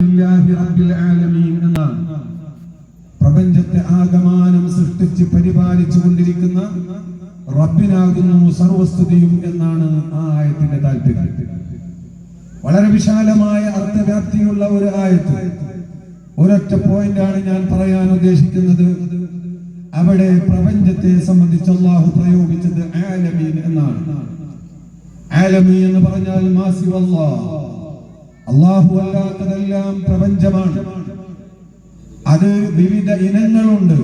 റബ്ബിൽ ആലമീൻ എന്ന പ്രപഞ്ചത്തെ ആകമാനം സൃഷ്ടിച്ച് പരിപാലിച്ചു കൊണ്ടിരിക്കുന്ന റബ്ബിനാകുന്നു സർവസ്തുതിയും എന്നാണ് ആ ആയത്തിന്റെ താല്പര്യം. വളരെ വിശാലമായ അർത്ഥവ്യാപ്തിയുള്ള ഒരു ആയത്ത്. ഒരൊറ്റ പോയിന്റാണ് ഞാൻ പറയാൻ ഉദ്ദേശിക്കുന്നത്. അവിടെ പ്രപഞ്ചത്തെ സംബന്ധിച്ച് അല്ലാഹു പ്രയോഗിച്ചത് ആലമീൻ എന്നാണ്. ആലമീൻ എന്ന് പറഞ്ഞാൽ മാസിവല്ലാഹ്, അല്ലാഹു അല്ലാത്തതെല്ലാം പ്രപഞ്ചമാണ്. അത് വിവിധ ഇനങ്ങളുണ്ട്,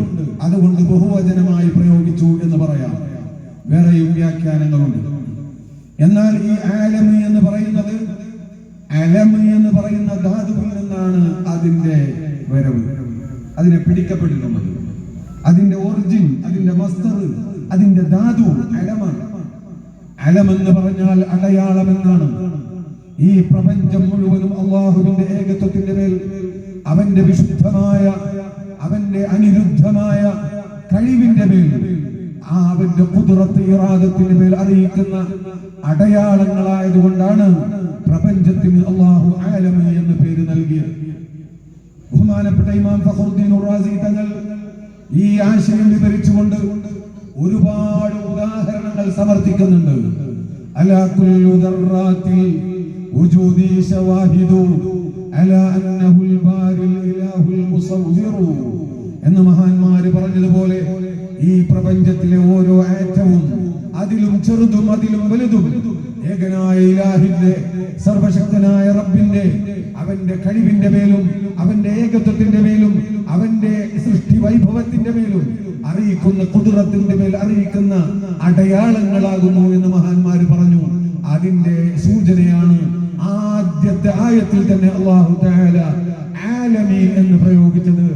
അതുകൊണ്ട് ബഹുവചനമായി പ്രയോഗിച്ചു എന്ന് പറയാം. വേറെയും വ്യാഖ്യാനങ്ങളുണ്ട്. എന്നാൽ ഈ ആലമി എന്ന് പറയുന്നത്, അലമി എന്ന് പറയുന്ന ധാതുവിൽ നിന്നാണ് അതിന്റെ വരവ്, അതിനെ പിടിക്കപ്പെട്ടിട്ടുള്ളത്. അതിന്റെ ഒറിജിൻ, അതിന്റെ മസ്തർ, അതിന്റെ ധാതു അലമാണ്. അലമെന്ന് പറഞ്ഞാൽ അടയാളം എന്നാണ്. ഈ പ്രപഞ്ചം മുഴുവനും അല്ലാഹുവിന്റെ ഏകത്വത്തിന്റെ മേൽ, അവന്റെ വിശുദ്ധമായ, അവന്റെ അനിരുദ്ധമായ കഴിവിന്റെ മേൽ, അവന്റെ ഖുദ്റത്ത് ഇറാദത്തിന്റെ മേൽ അറിയിക്കുന്ന അടയാളങ്ങളായതുകൊണ്ടാണ് പ്രപഞ്ചത്തിന് അല്ലാഹു ആലമി എന്ന് പേര് നൽകിയത്. ബഹുമാനപ്പെട്ട ഇമാം ഫഖറുദ്ദീൻ റാസി തങ്ങൾ ഈ ആശയം വിവരിച്ചുകൊണ്ട് ഒരുപാട് ഉദാഹരണങ്ങൾ സമർത്ഥിക്കുന്നുണ്ട്. അലാ കുല്ലു ദർറാത്തിൽ വജൂദി ശവാഹിദു അലാ അന്നഹുൽ ബാരിൽ ഇലാഹുൽ മുസവ്വിറു എന്ന് മഹാന്മാര് പറഞ്ഞതുപോലെ ഈ പ്രപഞ്ചത്തിലെ ഓരോ ആറ്റവും, അതിലും ചെറുതും അതിലും വലുതും, ഏകനായ ഇലാഹിന്റെ, സർവശക്തനായ റബ്ബിന്റെ, അവന്റെ കഴിവിന്റെ മേലും, അവന്റെ ഏകത്വത്തിന്റെ മേലും, അവന്റെ സൃഷ്ടി വൈഭവത്തിന്റെ മേലും അറിയിക്കുന്ന, ഖുദ്റത്തിന്റെ മേൽ അറിയിക്കുന്ന അടയാളങ്ങളാകുന്നു എന്ന് മഹാന്മാര് പറഞ്ഞു. അതിന്റെ സൂചനയാണ് ആദ്യത്തെ ആയത്തിൽ തന്നെ അല്ലാഹു തആല ആലമീൻ എന്ന് പ്രയോഗിച്ചത്,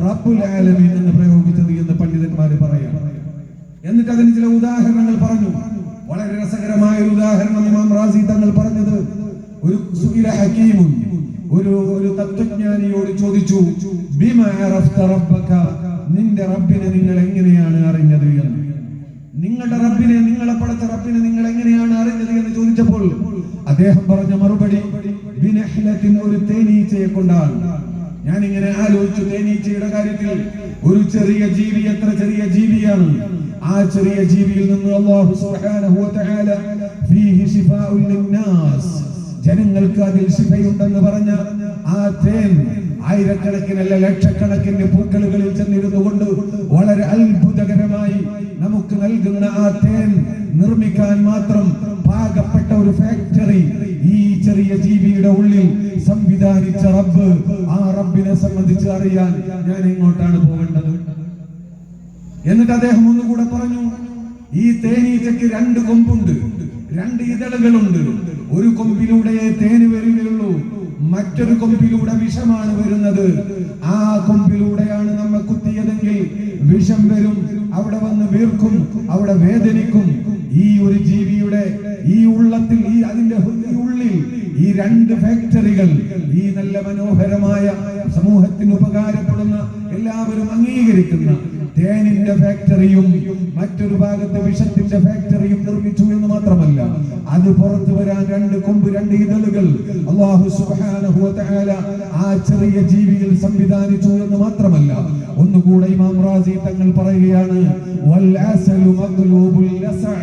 റബ്ബുൽ ആലമീൻ എന്ന് പ്രയോഗിച്ചത് എന്ന് പണ്ഡിതന്മാര് പറയാം. എന്നിട്ട് അതിന് ചില ഉദാഹരണങ്ങൾ പറഞ്ഞു. വളരെ രസകരമായ ഒരു ഉദാഹരണം ഇമാം റാസി തങ്ങൾ പറഞ്ഞത്, ഒരു സുഇല ഹകീമുൻ, ഒരു തത്വജ്ഞാനിയോട് ചോദിച്ചു, ബിമാ അറഫ്ത റബ്ബക, നിന്റെ റബ്ബിനെ നിങ്ങൾ എങ്ങനെയാണ് അറിഞ്ഞത് എന്ന്. നിങ്ങളുടെ റബ്ബിനെ, നിങ്ങളെ പടച്ച റബ്ബിനെ നിങ്ങൾ എങ്ങനെയാണ് അറിഞ്ഞത് എന്ന് ചോദിച്ചപ്പോൾ അദ്ദേഹം പറഞ്ഞ മറുപടി, ബിനഹ്ലത്തിൻ, ഒരു തേനീച്ചയെ കൊണ്ടാണ്. ഞാൻ ഇങ്ങനെ ആലോചിച്ചു, തേനീച്ചയുടെ കാര്യത്തിൽ ഒരു ചെറിയ ജീവി, എത്ര ചെറിയ ജീവിയാണ്. ആ ചെറിയ ജീവിയിൽ നിന്ന് അല്ലാഹു സുബ്ഹാനഹു വ തആല ഫീഹി ശിഫാഉൻ ലിന്നാസ്, ജനങ്ങൾക്ക് അതിൽ ശിഫയുണ്ടെന്ന് പറഞ്ഞ ആ തേൻ ആയിരക്കണക്കിനല്ല ലക്ഷക്കണക്കിന് പൂക്കളുകളിൽ ചെന്നിരുന്നു കൊണ്ട് വളരെ അത്ഭുതകരമായി നമുക്ക് നൽകുന്ന ആ തേൻ നിർമ്മിക്കാൻ മാത്രം പാകപ്പെട്ട ഒരു ഫാക്ടറി ഈ ചെറിയ ജീവിയുടെ ഉള്ളിൽ സംവിധാനിച്ച റബ്ബ്, ആ റബ്ബിനെ സംബന്ധിച്ച് അറിയാൻ ഞാൻ എങ്ങോട്ടാണ് പോകേണ്ടത്? എന്നിട്ട് അദ്ദേഹം ഒന്നുകൂടെ പറഞ്ഞു, ഈ തേനീച്ചയ്ക്ക് രണ്ട് കൊമ്പുണ്ട്, രണ്ട് ഇതളുകളുണ്ട്. ഒരു കൊമ്പിലൂടെ തേന് വരികയുള്ളൂ, മറ്റൊരു കൊമ്പിലൂടെ വിഷമാണ് വരുന്നത്. ആ കൊമ്പിലൂടെയാണ് നമ്മെ കുത്തിയതെങ്കിൽ വിഷം വരും, അവിടെ വന്ന് വീർക്കും, അവിടെ വേദനിക്കും. ഈ ഒരു ജീവിയുടെ ഈ ഉള്ളത്തിൽ, ഈ അതിന്റെ ഉള്ളിൽ ഈ രണ്ട് ഫാക്ടറികൾ, ഈ നല്ല മനോഹരമായ, സമൂഹത്തിന് ഉപകാരപ്പെടുന്ന, എല്ലാവരും അംഗീകരിക്കുന്ന തേനിന്റെ ഫാക്ടറിയും മറ്റൊരു ഭാഗത്ത് വിഷത്തിന്റെ ഫാക്ടറിയും നിർമ്മിച്ചു എന്ന് മാത്രമല്ല, അത് പുറത്തു വരാൻ രണ്ട് കൊമ്പ്, രണ്ട് ഇതളുകൾ അല്ലാഹു സുബ്ഹാനഹു വ തആല ആ ചെറിയ ജീവിയിൽ സംവിധാനിച്ചു എന്ന് മാത്രമല്ല, ഒന്നുകൂടെ ഇമാം റാസി തങ്ങൾ പറയുകയാണ്, വൽ അസലു മഗ്ലൂബുൽ ലസഅ,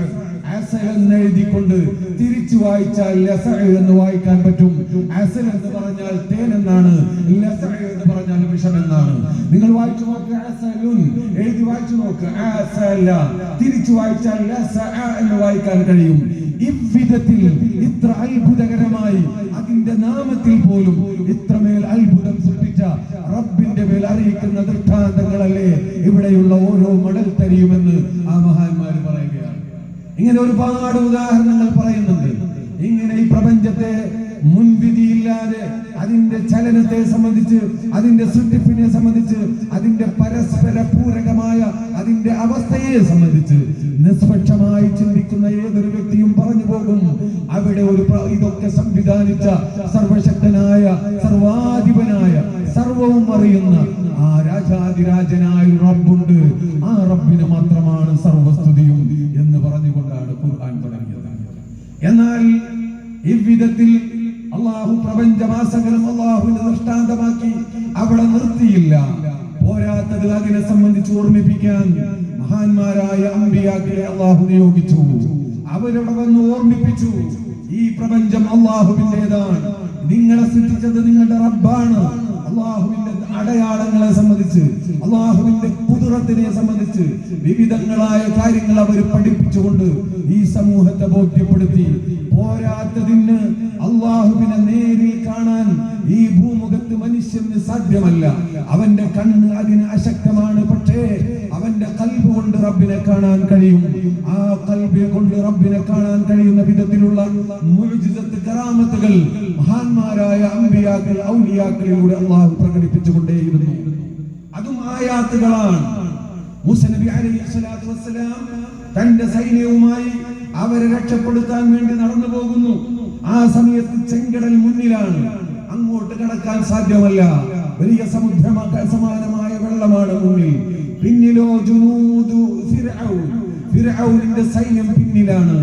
അസൽ എന്ന് എഴുതിക്കൊണ്ട് തിരിച്ചു വായിച്ചാൽ ലസഅ എന്ന് വായിക്കാൻ പറ്റും. അസൽ എന്ന് പറഞ്ഞാൽ തേൻ എന്നാണ്, ലസഅ എന്ന് പറഞ്ഞാൽ വിഷം എന്നാണ്. നിങ്ങൾ വായിച്ചു നോക്കുക, അസലുൻ എഴുതി വായിച്ചു നോക്കുക, അസല തിരിച്ചു വായിച്ചാൽ ലസഅ എന്ന് വായിക്കാൻ കഴിയും. ഇவ்விധത്തിൽ ഇത്ര അത്ഭുതകരമായി അതിന്റെ നാമത്തിൽ പോലും ഇത്രമേൽ അത്ഭുതം സൃഷ്ടിച്ച റബ്ബിന്റെ മേൽ അറിയിക്കുന്ന ദൃഷ്ടാന്തങ്ങളല്ലേ ഇവിടെയുള്ള ഓരോ മടൽ തരിയുമെന്ന് ആ മഹാന്മാര് പറയുകയാണ്. ഇങ്ങനെ ഒരുപാട് ഉദാഹരണങ്ങൾ പറയുന്നുണ്ട്. ഇങ്ങനെ ഈ പ്രപഞ്ചത്തെ മുൻവിധിയില്ലാതെ അതിന്റെ ചലനത്തെ സംബന്ധിച്ച്, അതിന്റെ സൃഷ്ടിപ്പിനെ സംബന്ധിച്ച്, അതിന്റെ പരസ്പര പൂരകമായ അതിന്റെ അവസ്ഥയെ സംബന്ധിച്ച് നിഷ്പക്ഷമായി ചിന്തിക്കുന്ന ഏതൊരു വ്യക്തിയും പറഞ്ഞു പോകും, അവിടെ ഒരു ഇതൊക്കെ സംവിധാനിച്ച സർവശക്തനായ, സർവാധിപനായ, സർവവും അറിയുന്ന ആ രാജാതിരാജനായ റബ്ബുണ്ട്, ആ റബ്ബിന് മാത്രമാണ് സർവസ്തുതിയും എന്ന് പറഞ്ഞുകൊണ്ടാണ് ഖുർആൻ തുടങ്ങിയത്. എന്നാൽ ഇவ்விധത്തിൽ അല്ലാഹു അള്ളാഹു പ്രപഞ്ചമാസങ്ങളും അള്ളാഹുവിന്റെ ദൃഷ്ടാന്തമാക്കി അവിടെ നിർത്തിയില്ല. പോരാത്തത് അതിനെ സംബന്ധിച്ച് ഓർമ്മിപ്പിക്കാൻ മഹാന്മാരായ അമ്പിയാക്കളെ അള്ളാഹു നിയോഗിച്ചു. അവരവിടെ വന്ന് ഓർമ്മിപ്പിച്ചു, ഈ പ്രപഞ്ചം അള്ളാഹുവിന്റേതാണ്, നിങ്ങളെ സൃഷ്ടിച്ചത് നിങ്ങളുടെ റബ്ബാണ്. അള്ളാഹുവിന്റെ അടയാളങ്ങളെ സംബന്ധിച്ച്, അള്ളാഹുവിന്റെ കുദറത്തിനെ സംബന്ധിച്ച് വിവിധങ്ങളായ കാര്യങ്ങൾ അവർ പഠിപ്പിച്ചുകൊണ്ട് ഈ സമൂഹത്തെ ബോധ്യപ്പെടുത്തി. പോരാത്തതിന് അള്ളാഹുവിനെ നേരിൽ കാണാൻ ഈ ഭൂമുഖത്ത് മനുഷ്യന് സാധ്യമല്ല. അവന്റെ കണ്ണ് അതിന് അശക്തമാണ്. പക്ഷേ അവന്റെ ഖൽബ് കൊണ്ട് റബ്ബിനെ കാണാൻ കഴിയും. ആ ഖൽബ് കൊണ്ട് റബ്ബിനെ കാണാൻ കഴിയുന്ന വിധത്തിലുള്ള മുഅ്ജിസത്ത് കറാമത്തുകൾ മഹാന്മാരായ അമ്പിയാക്കൾ ഔലിയാക്കളിലൂടെ അള്ളാഹു പ്രകടിപ്പിച്ചുകൊണ്ടേയിരുന്നു. അതും ആയാത്തുകളാണ്. മൂസാ നബി അലൈഹിസ്സലാത്തു വസ്സലാം തന്റെ സൈന്യവുമായി അവരെ രക്ഷപ്പെടുത്താൻ വേണ്ടി നടന്നു പോകുന്നു. ആ സമയത്ത് ചെങ്കടൽ മുന്നിലാണ്, അങ്ങോട്ട് കടക്കാൻ സാധ്യമല്ല. വലിയ സമുദ്രസമാനമായ വെള്ളമാണ് മുന്നിൽ. പിന്നിലോ ജുനൂദു ഫിർഔനിന്റെ സൈന്യം പിന്നിലാണ്.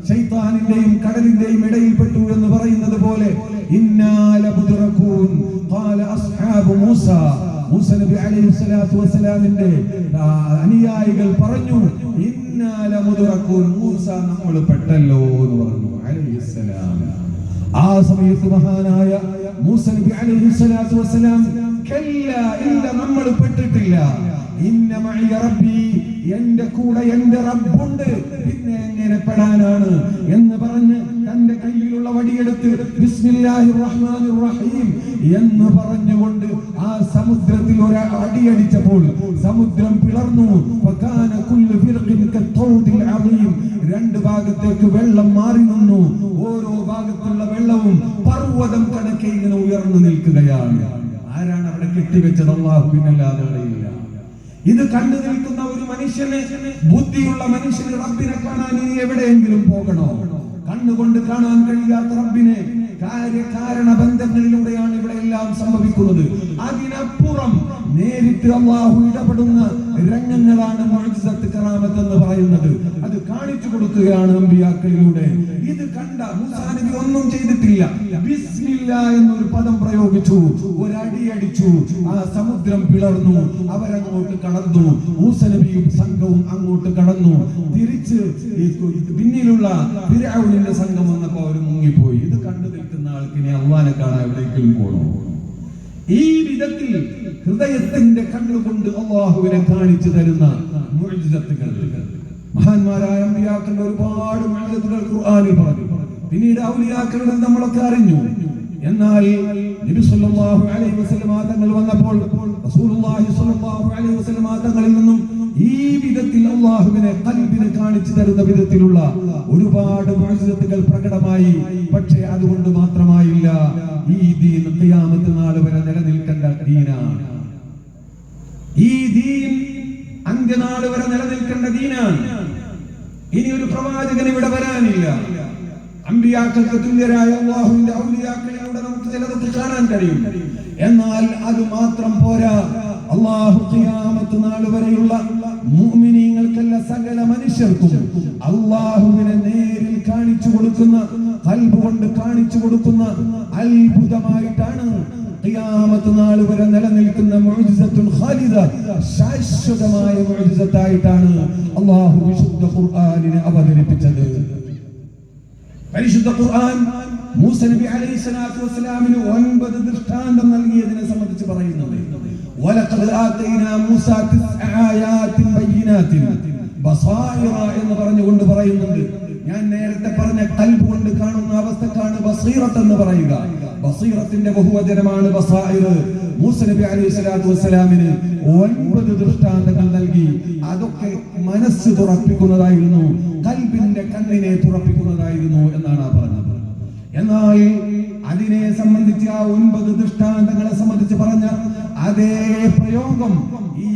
ശൈത്താനിന്റെയും കടലിന്റെയും ഇടയിൽപ്പെട്ടു എന്ന് പറയുന്നത് പോലെ ഇന്നാ ലമുദ്റകൂൻ ഖാല അസ്ഹാബു മൂസാ, മൂസാ നബി അലൈഹിസ്സലാത്തു വസ്സലാമിന്റെ അനുയായികൾ പറഞ്ഞു, ഇന്നാ ലമുദ്റകൂൻ, മൂസ നമ്മൾ പെട്ടല്ലോ എന്ന് പറഞ്ഞു അലൈഹിസ്സലാം. ആ സമയത്ത് മഹാനായ മൂസാ നബി അലൈഹിസ്സലാത്തു വസ്സലാം കല്ലാ, ഇല്ല നമ്മൾ പെട്ടിട്ടില്ല, ഇന്ന മഅ റബ്ബി, എന്റെ കൂടെ എന്റെ റബ്ബുണ്ട്, പിന്നെ എങ്ങനെ പെടാനാണ് എന്ന് പറഞ്ഞ് തന്റെ കയ്യിലുള്ള വടിയെടുത്ത് ബിസ്മില്ലാഹിർ റഹ്മാനിർ റഹീം എന്ന് പറഞ്ഞുകൊണ്ട് ആ സമുദ്രത്തിൽ ഒരു അടിയടിച്ചപ്പോൾ സമുദ്രം പിളർന്നു. ഫകാന കുല്ലു ഫിർഖിൻ കത്തൗദിൽ അദീം, രണ്ട് ഭാഗത്തേക്ക് വെള്ളം മാറി നിന്നു. ഓരോ ഭാഗത്തുള്ള വെള്ളവും പർവ്വതം കണക്കെ ഇങ്ങനെ ഉയർന്നു നിൽക്കുകയാണ്. ആരാണ് അവിടെ കെട്ടിവെച്ചത്? അല്ലാഹുവിനല്ലാതെ അറിയില്ല. ഇത് കണ്ടു നിൽക്കുന്ന ഒരു മനുഷ്യന്, ബുദ്ധിയുള്ള മനുഷ്യന് റബ്ബിനെ കാണാൻ ഇനി എവിടെയെങ്കിലും പോകണോ? കണ്ണുകൊണ്ട് കാണാൻ കഴിയാത്ത റബ്ബിനെ കാര്യകാരണ ബന്ധങ്ങളിലൂടെയാണ് ഇവിടെ എല്ലാം സംഭവിക്കുന്നത്. അതിനപ്പുറം നേരിട്ട് അല്ലാഹു ഇടപെടുന്ന രംഗങ്ങളാണ് മുഅ്ജിസത്ത് കറാമത്ത് എന്ന് പറയുന്നത്. അത് കാണിച്ചു കൊടുക്കുകയാണ് അമ്പിയാക്കളിലൂടെ. ഇത് കണ്ട മൂസാ നബി ഒന്നും ചെയ്തിട്ടില്ല, ബിസ്മില്ലാ എന്നൊരു പദം പ്രയോഗിച്ചു, ഒരടി അടിച്ചു, ആ സമുദ്രം പിളർന്നു, അവരങ്ങോട്ട് കടന്നു. മൂസാ നബിയും സംഘവും അങ്ങോട്ട് കടന്നു. തിരിച്ച് പിന്നിലുള്ള ഫിർഔനിന്റെ സംഘം വന്നപ്പോ അവർ മുങ്ങിപ്പോയി. ഇത് കണ്ടു നിൽക്കുന്ന ആൾക്കിനെ അള്ളാനെ കാണാൻ എവിടേക്കും പോകണോ? ഈ വിധത്തിൽ ഹൃദയത്തിന്റെ കണ്ണുകൊണ്ട് അള്ളാഹുവിനെ കാണിച്ചു തരുന്ന മുഅ്ജിസത്തുകൾ മഹാന്മാരായ അമ്പിയാക്കളുടെ ഒരുപാട് മുഅ്ജിസത്തുകൾ ഖുർആനിൽ പറഞ്ഞു. പിന്നീട് ഔലിയാക്കളുടെ നമ്മളൊക്കെ അറിഞ്ഞു. എന്നാൽ നബി സല്ലല്ലാഹു അലൈഹി വസല്ലം തങ്ങൾ വന്നപ്പോൾ റസൂലുള്ളാഹി സ്വല്ലല്ലാഹു അലൈഹി വസല്ലം തങ്ങളിൽ നിന്നും ഈ വിധത്തിൽ അള്ളാഹുവിനെ ഖൽബിനെ കാണിച്ചു തരുന്ന വിധത്തിലുള്ള ഒരുപാട് മുഅ്ജിസത്തുകൾ പ്രകടമായി. പക്ഷേ അതുകൊണ്ട് മാത്രമായില്ല, ഈ ദീൻ ഖിയാമത്ത് നാൾ വരെ നിലനിൽക്കേണ്ട ദീനാണ്. ഈ ദീൻ അന്ത്യനാൾ വരെ നിലനിൽക്കേണ്ട ദീനാണ്. ഇനി ഒരു പ്രവാചകൻ ഇവിടെ വരാനില്ല. അമ്പിയാക്കൾക്ക് തുല്യരായ അല്ലാഹുവിന്റെ ഔലിയാക്കളിലൂടെ നമുക്ക് ചിലതൊക്കെ കാണാൻ കഴിയും. എന്നാൽ അത് മാത്രം പോരാ. അല്ലാഹു ഖിയാമത്ത് നാൾ വരെയുള്ള മുഅ്മിനീങ്ങൾക്കല്ല, സകല മനുഷ്യർക്കും അല്ലാഹുവിനെ നേരിൽ കാണിച്ചു കൊടുക്കുന്ന, ഖൽബ് കൊണ്ട് കാണിച്ചു കൊടുക്കുന്ന അത്ഭുതമായിട്ടാണ് ഖിയാമത്ത് നാൾ വരെ നിലനിൽക്കുന്ന മുഅ്ജിസത്തുൽ ഖാലിദ, ശാശ്വതമായ മുഅ്ജിസത്തായിട്ടാണ് അല്ലാഹു വിശുദ്ധ ഖുർആനിനെ അവതരിപ്പിച്ചത്. പരിശുദ്ധ ഖുർആൻ മൂസാ നബി അലൈഹിസ്സലാത്തു വസ്സലാമിന് 9 ദൃഷ്ടാന്തം നൽകിയതിനെ സംബന്ധിച്ച് പറയുന്നുണ്ട്. വലഖദ് ആതൈനാ മൂസാ 9 ആയാതിൻ ബയ്യിനാതിൻ ബസായിറ എന്ന് പറഞ്ഞുകൊണ്ട് പറയുന്നുണ്ട്. ഞാൻ നേരത്തെ പറഞ്ഞ ഖൽബ് കൊണ്ട് കാണുന്ന അവസ്ഥക്കാണ് ബസീറത്ത് എന്ന് പറയുക. ബസീറത്തിന്റെ ബഹുവചനമാണ് ബസായിർ. മൂസാ നബി അലൈഹിസ്സലാത്തു വസ്സലാമിന് 9 ദൃഷ്ടാന്തങ്ങൾ നൽകി. അതൊക്കെ മനസ്സ് തുറപ്പിക്കുന്നതായിരുന്നു, ഖൽബിന്റെ കണ്ണിനെ തുറപ്പിക്കുന്നതായിരുന്നു എന്നാണ് പറഞ്ഞത്. എന്നാൽ അതിനെ സംബന്ധിച്ച് ആ 9 ദൃഷ്ടാന്തങ്ങളെ സംബന്ധിച്ച് പറഞ്ഞ അതേ പ്രയോഗം ഈ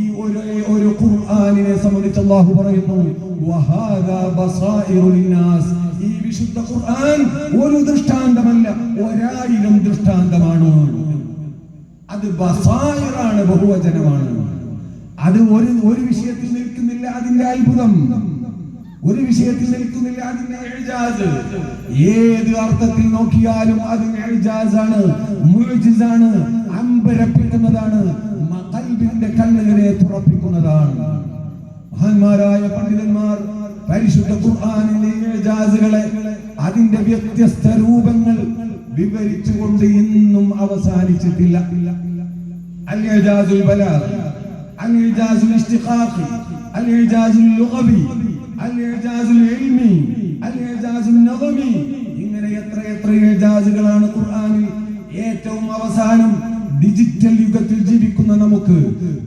ഒരു ഖുർആനിനെ സംബന്ധിച്ച് അല്ലാഹു പറയുന്നു, വഹാദാ ബസായിറു ലിന്നാസ്. ഈ വിശുദ്ധ ഖുർആൻ ഒരു ദൃഷ്ടാന്തമല്ല, 1000 ദൃഷ്ടാന്തമാണ്. അത് ബസായിറാണ്, ബഹുവചനമാണ്. അത് ഒരു വിഷയത്തിൽ നിൽക്കുന്നില്ല അതിന്റെ അത്ഭുതം. ഒരു വിഷയത്തിൽ നിൽക്കുന്നില്ല, അതിന്റെ ഇഅ്ജാസ്. ഏത് അർത്ഥത്തിൽ നോക്കിയാലും അത് ഇഅ്ജാസാണ്, മുഅ്ജിസാണ്, അമ്പരപ്പിക്കുന്നതാണ്, ഖൽബിന്റെ കണ്ണുകളെ തുറപ്പിക്കുന്നതാണ്. മഹാന്മാരായ പണ്ഡിതന്മാർ പരിശുദ്ധ ഖുർആനിലെ ഇഅ്ജാസുകളെ, അതിന്റെ വ്യത്യസ്ത രൂപങ്ങൾ വിവരിച്ചുകൊണ്ട് ഇന്നും അവസാനിച്ചിട്ടില്ല. അൽ-ഇഅ്ജാസുൽ ബലാഗ്, അൽ-ഇഅ്ജാസുൽ ഇസ്തിഖാഖി, അൽ-ഇഅ്ജാസുൽ ലുഗവി, അൽ-ഇഅ്ജാസുൽ ഇൽമി, അൽ-ഇഅ്ജാസുൽ നദമി, ഇങ്ങനെ എത്ര ഇഅ്ജാസുകളാണ് ഖുർആനിൽ. ഏറ്റവും അവസാനം ഡിജിറ്റൽ യുഗത്തിൽ ജീവിക്കുന്ന നമുക്ക്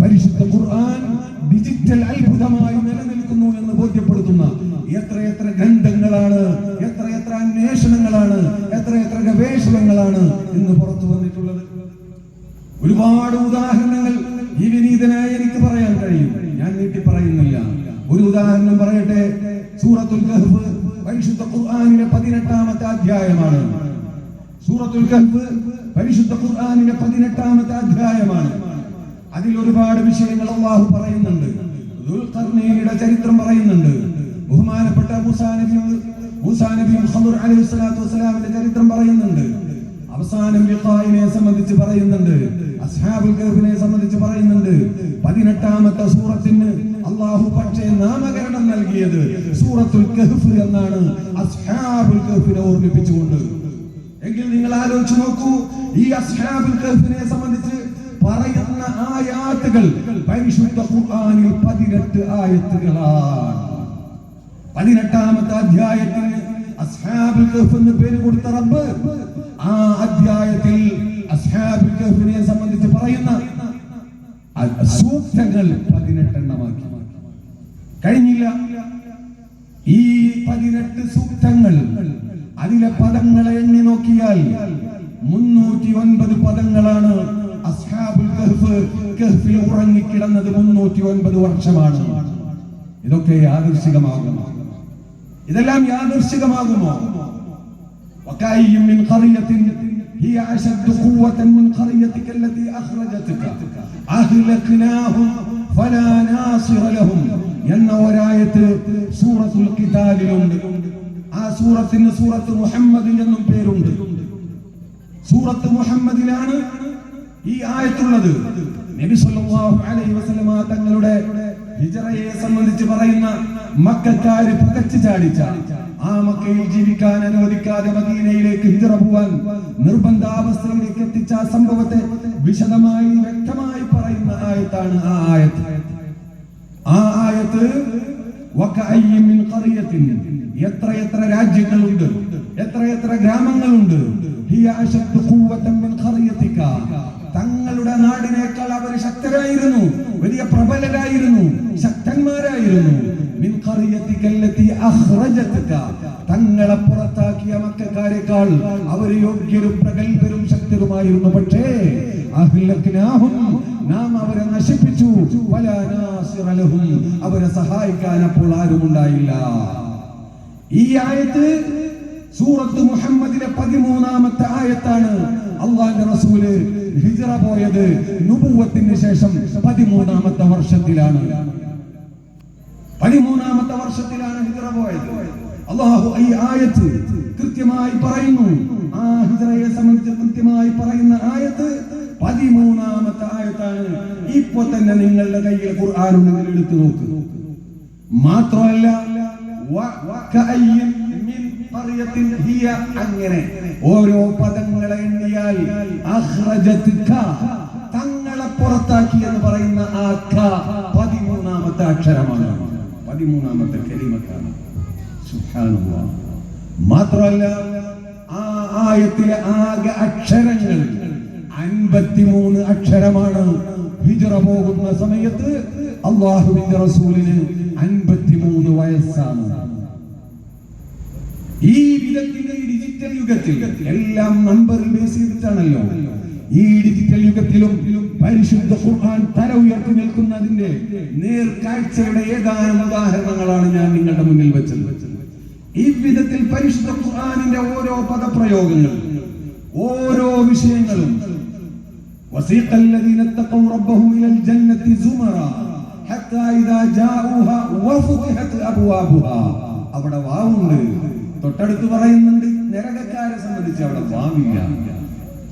പരിശുദ്ധ ഖുർആൻ ഡിജിറ്റൽ അത്ഭുതമായി നിലനിൽക്കുന്നു എന്ന് ബോധ്യപ്പെടുത്തുന്ന എത്ര ഗ്രന്ഥങ്ങളാണ്, എത്ര അന്വേഷണങ്ങളാണ്, എത്ര ഗവേഷണങ്ങളാണ് ഇന്ന് പുറത്തു വന്നിട്ടുള്ളത്. ഒരുപാട് ഉദാഹരണങ്ങൾ ഈ വിനീതനായ എനിക്ക് പറയാൻ കഴിയും, ഞാൻ നീട്ടി പറയുന്നില്ല. ഒരു ഉദാഹരണം പറയട്ടെ. സൂറത്തുൽ കഹ്ഫ് പരിശുദ്ധ ഖുർആനിലെ 18ാമത്തെ അധ്യായമാണ്. സൂറത്തുൽ കഹ്ഫ് പരിശുദ്ധ ഖുർആനിലെ 18ാമത്തെ അധ്യായമാണ്. അതിൽ ഒരുപാട് വിഷയങ്ങൾ അല്ലാഹു പറയുന്നുണ്ട്. ദുൽഖർനൈനിയുടെ ചരിത്രം പറയുന്നുണ്ട്. ബഹുമാനപ്പെട്ട മൂസാ നബിയും ഖദർ അലൈഹിസ്സലാത്തു വസ്സലാമിന്റെ ചരിത്രം പറയുന്നുണ്ട്. അവസാനം ലിഖായിനെ സംബന്ധിച്ച് പറയുന്നുണ്ട്. അസ്ഹാബുൽ കഹ്ഫിനെ സംബന്ധിച്ച് പറയുന്നുണ്ട്. 18ാമത്തെ സൂറത്തിന് അല്ലാഹു പക്ഷേ നാമകരണം നൽകിയത് സൂറത്തുൽ കഹ്ഫ് എന്നാണ്, അസ്ഹാബുൽ കഹ്ഫിനെ ഓർമ്മിപ്പിച്ചുകൊണ്ട്. എങ്കിൽ നിങ്ങൾ ആലോചിച്ച് നോക്കൂ, ഈ അസ്ഹാബുൽ കഹ്ഫിനെ സംബന്ധിച്ച് പറയുന്ന ആയാത്തുകൾ പരിശുദ്ധ ഖുർആനിൽ 18 ആയത്തുകളാണ്. 18ാമത്തെ അധ്യായത്തിന് അസ്ഹാബുൽ കഹ്ഫ് എന്ന് പേര് കൊടുത്ത റബ്ബ് ആ അധ്യായത്തിൽ അസ്ഹാബുൽ കഹ്ഫിനെ സംബന്ധിച്ച് പറയുന്ന സൂക്തങ്ങൾ 18 എണ്ണമാക്കി. കഴിഞ്ഞില്ല. ഈ 18 സൂക്തങ്ങൾ, അതിലെ പദങ്ങളെ എണ്ണി നോക്കിയാൽ 309 പദങ്ങളാണ്. അസ്ഹാബുൽ കഹ്ഫിൽ ഉറങ്ങിക്കിടന്നത് 309 വർഷമാണ്. ഇതൊക്കെ യാദൃശ്ചികമാകുമോ? ഇതെല്ലാം യാദൃശ്ചികമാകുമോ? വകഅയ്യിൻ മിൻ ഖറിയത്തിൻ ഹിയ അശദ്ദു ഖുവ്വതൻ മിൻ ഖറിയതിക അല്ലതി അഖ്റജതക അഹ്ലക്നാഹും ഫലാ നാസിറ ലഹും എന്ന ഒരായത്ത് സൂറത്തുൽ ഖിതാലിലുണ്ട്. ആ സൂറത്തിന് സൂറത്ത് മുഹമ്മദ് എന്നും പേരുണ്ട്. സൂറത്ത് മുഹമ്മദിലാണ് ഈ ആയത്തുള്ളത്. നബി സല്ലല്ലാഹു അലൈഹി വസല്ലമ തങ്ങളുടെ ഹിജ്റയെ സംബന്ധിച്ച് പറയുന്ന മക്കക്കാര് പുകച്ചു ചാടിച്ച, ആ മക്കയിൽ ജീവിക്കാൻ അനുവദിക്കാതെ മദീനയിലേക്ക് ഹിജ്റ പോവാൻ നിർബന്ധാവസ്ഥയിലേക്ക് എത്തിച്ച ആ സംഭവത്തെ വിശദമായി വ്യക്തമായി പറയുന്ന ആയത്താണ് ആ ആയത്ത്. ആ ആയത്ത് വകഅയ്യിൻ മിൻ ഖറിയത്തിൻ, എത്ര രാജ്യങ്ങളുണ്ട്, എത്ര ഗ്രാമങ്ങളുണ്ട്. ഹിയ അശദ്ദു ഖുവ്വതൻ മിൻ ഖറിയതിക, തങ്ങളുടെ നാടിനേക്കാൾ അവർ ശക്തരായിരുന്നു, വലിയ പ്രബലരായിരുന്നു, ശക്തന്മാരായിരുന്നു. മിൻ ഖറിയതിക അല്ലതി അഖ്റജതക, തങ്ങളെ പുറത്താക്കിയ മക്കക്കാരെക്കാൾ അവർ യോഗ്യരും പ്രഗൽഭരും ശക്തരുമായിരുന്നു. പക്ഷേ അഹ്ലക്നാഹും, നാം അവരെ നശിപ്പിച്ചു. വലാ നാസിറ ലഹും, അവരെ സഹായിക്കാൻ അപ്പോൾ ആരും ഉണ്ടായില്ല. ഈ ആയത്ത് സൂറത്ത് മുഹമ്മദിലെ 13ാമത്തെ ആയത്താണ്. അല്ലാഹുവിന്റെ റസൂല് ഹിജ്റ പോയത് നുബുവത്തിന് ശേഷം 13ാമത്തെ വർഷത്തിലാണ്. 13ാമത്തെ വർഷത്തിലാണ് ഹിജ്റ പോയത്. അല്ലാഹു ഈ ആയത്ത് കൃത്യമായി പറയുന്നു. ആ ഹിജ്റയെ സംബന്ധിച്ച് കൃത്യമായി പറയുന്ന ആയത്ത് 13ാമത്തെ ആയത്താണ്. ഇപ്പോ തന്നെ നിങ്ങളുടെ കയ്യിൽ ഖുർആൻ ഉണ്ടെങ്കിൽ എടുത്തു നോക്ക്. മാത്രമല്ല അങ്ങനെ ഓരോ പദങ്ങളെ എണ്ണിയാൽ തങ്ങളെ പുറത്താക്കി എന്ന് പറയുന്ന ആ 13ാമത്തെ അക്ഷരമാണ്, 13ാമത്തെ കലിമത്താണ്. സുബ്ഹാനല്ലാഹ്. മാത്രമല്ല ആ ആയത്തിലെ ആകെ അക്ഷരങ്ങൾ 53 അക്ഷരമാണ്. ഹിജ്റ പോകുന്ന സമയത്ത് അല്ലാഹുവിന്റെ റസൂലിന് 53 വയസ്സാണ്. ഈ വിധത്തിന്റെ ഈ ഡിജിറ്റൽ യുഗത്തിൽ എല്ലാം നമ്പർ ബേസ് ചെയ്തിട്ടാണല്ലോ. ഈ ഡിജിറ്റൽ യുഗത്തിലും പരിശുദ്ധ ഖുർആൻ തല ഉയർത്തി നിൽക്കുന്നതിന്റെ നേർക്കാഴ്ചയുടെ ഏതാനും ഉദാഹരണങ്ങളാണ് ഞാൻ നിങ്ങളുടെ മുന്നിൽ വെച്ചത്. ഈ വിധത്തിൽ പരിശുദ്ധ ഖുർആനിന്റെ ഓരോ പദപ്രയോഗങ്ങൾ, ഓരോ വിഷയങ്ങളും വസീഖ الذين اتقوا ربهم الى الجنه زمرا ഹത്താ ഇദാ ജാഊഹാ വഫുതിഹത് അബ്വാബുഹാ. അവിടെ വാവുണ്ട്. തൊട്ടടുത്ത് പറയുന്നുണ്ട് നരകക്കാരെ സംബന്ധിച്ച് അവിടെ വാവില്ല.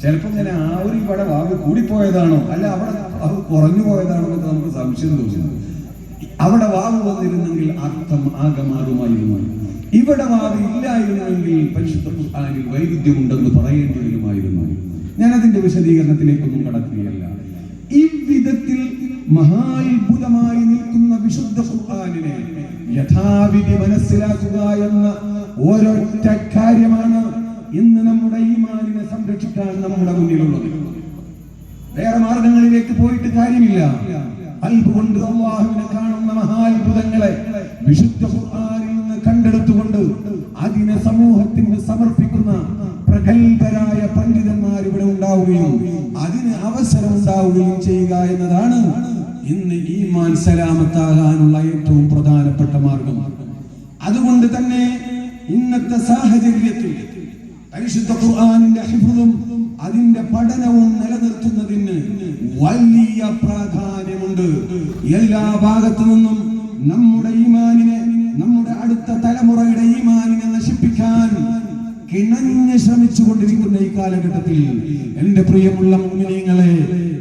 ചിലപ്പോ ഇങ്ങനെ ആ ഒരു ഇവിടെ വാവ് കൂടിപ്പോയതാണോ അല്ല അവിടെ വാവ് കുറഞ്ഞു പോയതാണോ എന്ന് നമുക്ക് സംശയം തോന്നുന്നു. അവിടെ വാവ് വന്നിരുന്നെങ്കിൽ അർത്ഥം ആകെ മാറുമായിരുന്നു. ഇവിടെ വാവ് ഇല്ലായിരുന്നെങ്കിൽ പരിശുദ്ധ ഖുർആനിൽ വൈരുദ്ധ്യമുണ്ടെന്ന് പറയേണ്ടി വരുമായിരുന്നു. ഞാൻ അതിന്റെ വിശദീകരണത്തിലേക്കൊന്നും കടക്കുകയല്ല. ഇவ்விധത്തിൽ മഹാത്ഭുതമായി നിൽക്കുന്ന വിശുദ്ധ ഖുർആനിനെ യഥാവിധി മനസ്സിലാക്കുക എന്ന ഒരൊറ്റ കാര്യമാണ് ഇന്ന് നമ്മുടെ ഈമാനിനെ സംരക്ഷിക്കാൻ നമ്മുടെ മുന്നിലുള്ളത്. വേറെ മാർഗങ്ങളിലേക്ക് പോയിട്ട് കാര്യമില്ല. ഖൽബ് കൊണ്ട് അല്ലാഹുവിനെ കാണുന്ന മഹാത്ഭുതങ്ങളെ വിശുദ്ധ ഖുർആനിൽ നിന്ന് കണ്ടെടുത്തുകൊണ്ട് അതിനെ സമൂഹത്തിന് സമർപ്പിക്കുന്ന പ്രഗത്ഭരായ പണ്ഡിതന്മാർ ഇവിടെ ഉണ്ടാവുകയും അതിന് അവസരം ഉണ്ടാവുകയും ചെയ്യുക എന്നതാണ് ഇന്ന് ഈമാൻ സലാമത്താകാനുള്ള ഏറ്റവും പ്രധാനപ്പെട്ട മാർഗം. അതുകൊണ്ട് തന്നെ ഇന്നത്തെ സാഹചര്യത്തിൽ പരിശുദ്ധ ഖുർആനിന്റെ ഹിഫ്ളും അതിന്റെ പഠനവും നിലനിർത്തുന്നതിന് വലിയ പ്രാധാന്യമുണ്ട്. എല്ലാ ഭാഗത്തു നിന്നും നമ്മുടെ ഈമാനിനെ, നമ്മുടെ അടുത്ത തലമുറയുടെ ഈമാനിനെ നശിപ്പിക്കാൻ കിണഞ്ഞ് ശ്രമിച്ചുകൊണ്ടിരിക്കുന്ന ഈ കാലഘട്ടത്തിൽ എന്റെ പ്രിയമുള്ള മുഅ്മിനീങ്ങളെ,